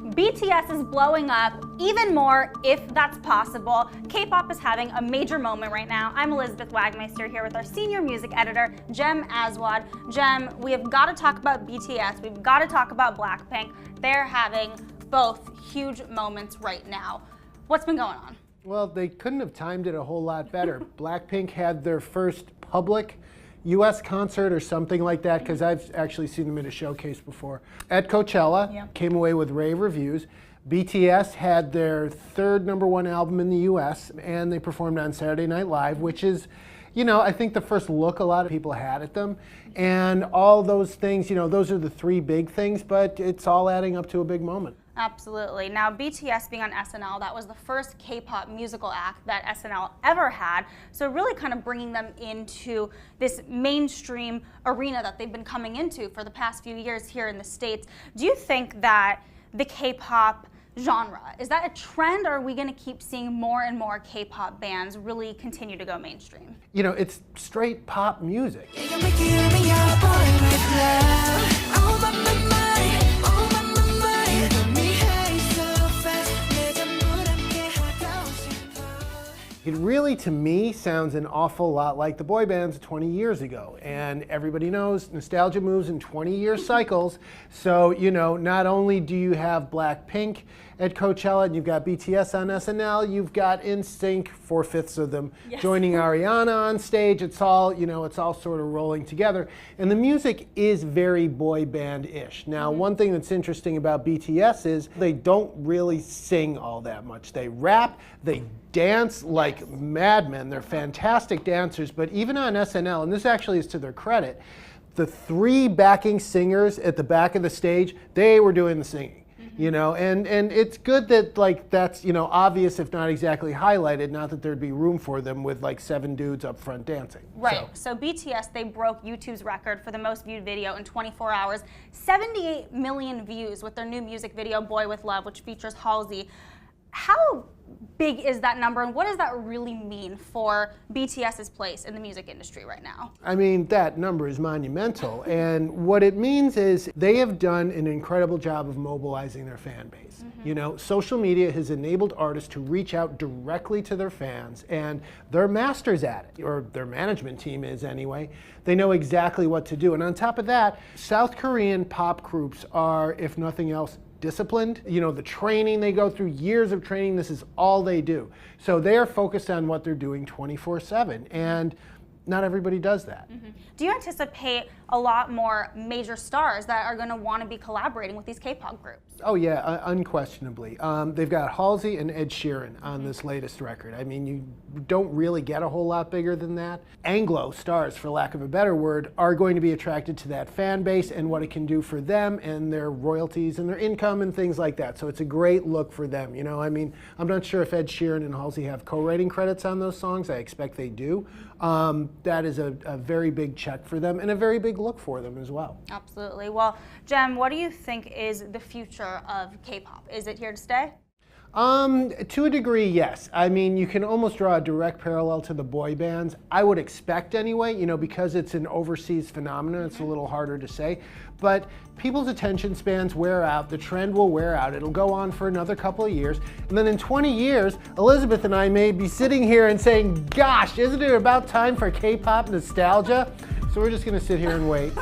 BTS is blowing up even more, if that's possible. K-pop is having a major moment right now. I'm Elizabeth Wagmeister here with our senior music editor, Jem Aswad. Jem, we have got to talk about BTS. We've got to talk about BLACKPINK. They're having both huge moments right now. What's been going on? Well, they couldn't have timed it a whole lot better. BLACKPINK had their first public US concert or something like that, because I've actually seen them in a showcase before, at Coachella. Yeah. Came away with rave reviews. BTS had their third #1 album in the US, and they performed on Saturday Night Live, which is, you know, I think the first look a lot of people had at them. And all those things, you know, those are the three big things, but it's all adding up to a big moment. Absolutely. Now, BTS being on SNL, that was the first K-pop musical act that SNL ever had. So really kind of bringing them into this mainstream arena that they've been coming into for the past few years here in the States. Do you think that the K-pop genre, is that a trend, or are we going to keep seeing more and more K-pop bands really continue to go mainstream? You know, it's straight pop music. It really, to me, sounds an awful lot like the boy bands 20 years ago. And everybody knows nostalgia moves in 20-year cycles. So, you know, not only do you have BLACKPINK at Coachella and you've got BTS on SNL, you've got NSYNC, 4/5 of them, yes, joining Ariana on stage. It's all, you know, it's all sort of rolling together. And the music is very boy band-ish. Now, one thing that's interesting about BTS is they don't really sing all that much. They rap, they dance like madmen. They're fantastic dancers, but even on SNL, and this actually is to their credit, the three backing singers at the back of the stage, they were doing the singing. You know, and it's good that, like, that's, you know, obvious if not exactly highlighted, not that there'd be room for them with like 7 dudes up front dancing. Right, so BTS, they broke YouTube's record for the most viewed video in 24 hours, 78 million views with their new music video, Boy With Love, which features Halsey. How big is that number, and what does that really mean for BTS's place in the music industry right now? I mean, that number is monumental, and what it means is they have done an incredible job of mobilizing their fan base. You know, social media has enabled artists to reach out directly to their fans, and they're masters at it, or their management team is anyway. They know exactly what to do, and on top of that, South Korean pop groups are, if nothing else, disciplined. You know, the training they go through, years of training, this is all they do. So they are focused on what they're doing 24/7, and not everybody does that. Do you anticipate a lot more major stars that are going to want to be collaborating with these K-pop groups? Oh yeah, unquestionably. They've got Halsey and Ed Sheeran on this latest record. I mean, you don't really get a whole lot bigger than that. Anglo stars, for lack of a better word, are going to be attracted to that fan base and what it can do for them and their royalties and their income and things like that. So it's a great look for them. You know, I mean, I'm not sure if Ed Sheeran and Halsey have co-writing credits on those songs. I expect they do. That is a very big check for them and a very big look for them as well. Absolutely. Well, Jem, what do you think is the future of K-pop? Is it here to stay? To a degree, yes. I mean, you can almost draw a direct parallel to the boy bands. I would expect anyway, you know, because it's an overseas phenomenon, it's a little harder to say. But people's attention spans wear out, the trend will wear out, it'll go on for another couple of years. And then in 20 years, Elizabeth and I may be sitting here and saying, gosh, isn't it about time for K-pop nostalgia? So we're just gonna sit here and wait.